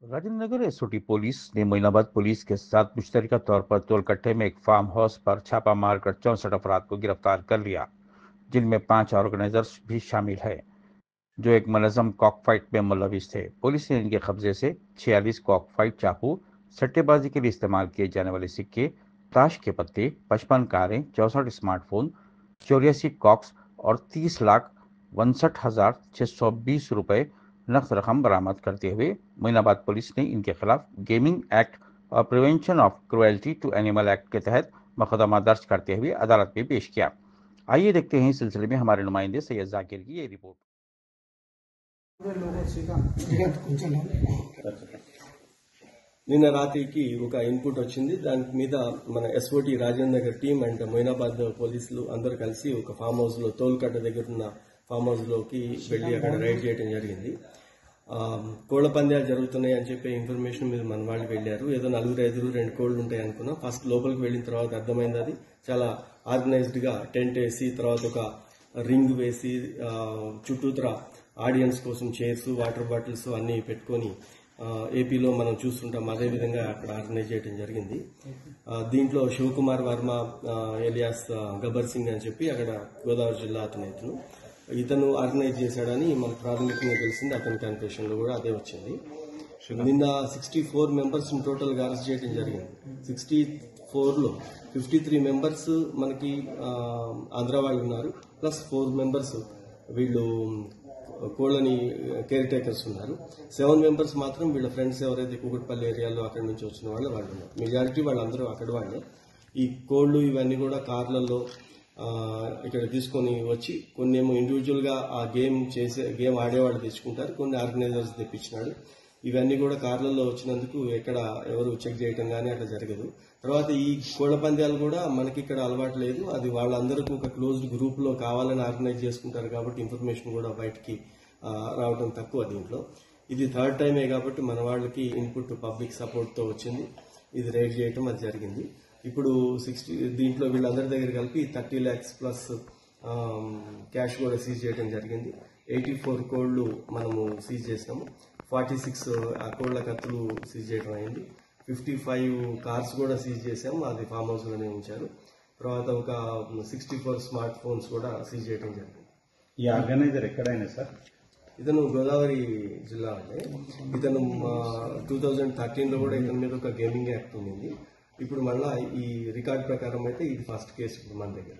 Rajendra Nagar SOT police ने Moinabad police के साथ मुश्तरका तौर पर तोलकट्टे में एक फार्म हाउस पर छापा मारकर 64 अपराध को गिरफ्तार कर लिया, जिनमें 5 ऑर्गेनाइजर्स भी शामिल है, जो एक मुनज़्ज़म कॉक फाइट में मुलविस थे। पुलिस ने इनके कब्जे से 46 कॉक फाइट चाकू, सट्टेबाजी के लिए इस्तेमाल किए जाने वाले सिक्के, ताश के पत्ते, 55 कारें, 64 स्मार्टफोन, 84 कॉक्स और 30,62,620 रुपए नकद रकम बरामद करते हुए मोइनाबाद पुलिस ने इनके खिलाफ गेमिंग एक्ट और prevention of cruelty to animal act के तहत मुकदमा दर्ज करते हुए अदालत में पेश किया। आइए देखते हैं इस सिलसिले में हमारे नुमाइंदे सैयद जाकिर की ये रिपोर्ट। నిన్న రాత్రికి ఒక ఇన్పుట్ వచ్చింది. దాని మీద మన SOT Rajendra Nagar team and Moinabad పోలీసులు అందరూ కలిసి ఒక ఫామ్ హౌస్ లో తోల్కట్ట దగ్గర ఉన్న ఫామ్ హౌస్ లోకి వెళ్లి అక్కడ రైడ్ చేయడం జరిగింది. కోళ్ల పందాలు జరుగుతున్నాయి అని చెప్పే ఇన్ఫర్మేషన్ మీద మన వాళ్ళు వెళ్లారు. ఏదో 4-5 2 కోళ్లు ఉంటాయి అనుకున్నాం. ఫస్ట్ లోపలికి వెళ్లిన తర్వాత అర్థమైంది అది చాలా ఆర్గనైజ్డ్ గా టెంట్ వేసి తర్వాత ఒక రింగ్ వేసి చుట్టూతర ఆడియన్స్ కోసం చైర్స్, వాటర్ బాటిల్స్ అన్ని పెట్టుకుని ఏపీలో మనం చూస్తుంటాం. అదేవిధంగా అక్కడ ఆర్గనైజ్ చేయడం జరిగింది. దీంట్లో శివకుమార్ వర్మ ఎలియాస్ గబ్బర్ సింగ్ అని చెప్పి అక్కడ గోదావరి జిల్లా ఇతను ఆర్గనైజ్ చేశాడని మనకు ప్రాథమికంగా తెలిసింది. అతని కన్ఫెషన్ లో కూడా అదే వచ్చింది. నిన్న 64 మెంబర్స్ టోటల్ గా అరెస్ట్ చేయడం జరిగింది. 64 లో 53 మెంబర్స్ మనకి ఆంధ్ర వాళ్ళు ఉన్నారు, ప్లస్ 4 మెంబర్స్ వీళ్ళు కోళ్ళని కేర్ టేకర్స్ ఉన్నారు. 7 మెంబర్స్ మాత్రం వీళ్ళ ఫ్రెండ్స్ ఎవరైతే కూకట్పల్లి ఏరియాలో అక్కడి నుంచి వచ్చిన వాళ్ళు ఉన్నారు. మెజారిటీ వాళ్ళందరూ అక్కడ వాళ్ళే. ఈ కోళ్లు ఇవన్నీ కూడా కార్లలో ఇక్కడ తీసుకొని వచ్చి కొన్ని ఏమో ఇండివిజువల్ గా ఆ గేమ్ ఆడేవాళ్ళు తెచ్చుకుంటారు, కొన్ని ఆర్గనైజర్స్ తెప్పించినాడు. ఇవన్నీ కూడా కార్లలో వచ్చినందుకు ఎక్కడ ఎవరు చెక్ చేయటం గానీ అట్లా జరగదు. తర్వాత ఈ కోళ్ల పందాలు కూడా మనకి ఇక్కడ అలవాటు లేదు. అది వాళ్ళందరికీ ఒక క్లోజ్డ్ గ్రూప్ లో కావాలని ఆర్గనైజ్ చేసుకుంటారు కాబట్టి ఇన్ఫర్మేషన్ కూడా బయటికి రావడం తక్కువ. దీంట్లో ఇది 3rd టైమే కాబట్టి మన వాళ్ళకి ఇన్పుట్ పబ్లిక్ సపోర్ట్ తో వచ్చింది. ఇది రైడ్ చేయటం అది జరిగింది. ఇప్పుడు దీంట్లో వీళ్ళందరి దగ్గర కలిపి 30 lakhs ప్లస్ క్యాష్ కూడా సీజ్ చేయడం జరిగింది. 84 కోళ్లు మనము సీజ్ చేసినాము. 46 కోళ్ల కత్తులు సీజ్ చేయడం అయింది. 55 కార్స్ కూడా సీజ్ చేశాము, అది ఫామ్ హౌస్ లోనే ఉంచారు. తర్వాత ఒక 64 స్మార్ట్ ఫోన్స్ కూడా సీజ్ చేయడం జరిగింది. ఈ ఆర్గనైజర్ ఎక్కడైనా సార్ ఇతను గోదావరి జిల్లా అంటే ఇతను 2013 లో కూడా ఇతని మీద ఒక గేమింగ్ యాక్ట్ ఉంది. ఇప్పుడు మళ్ళా ఈ రికార్డ్ ప్రకారం అయితే ఇది ఫస్ట్ కేసు ఇప్పుడు మన దగ్గర.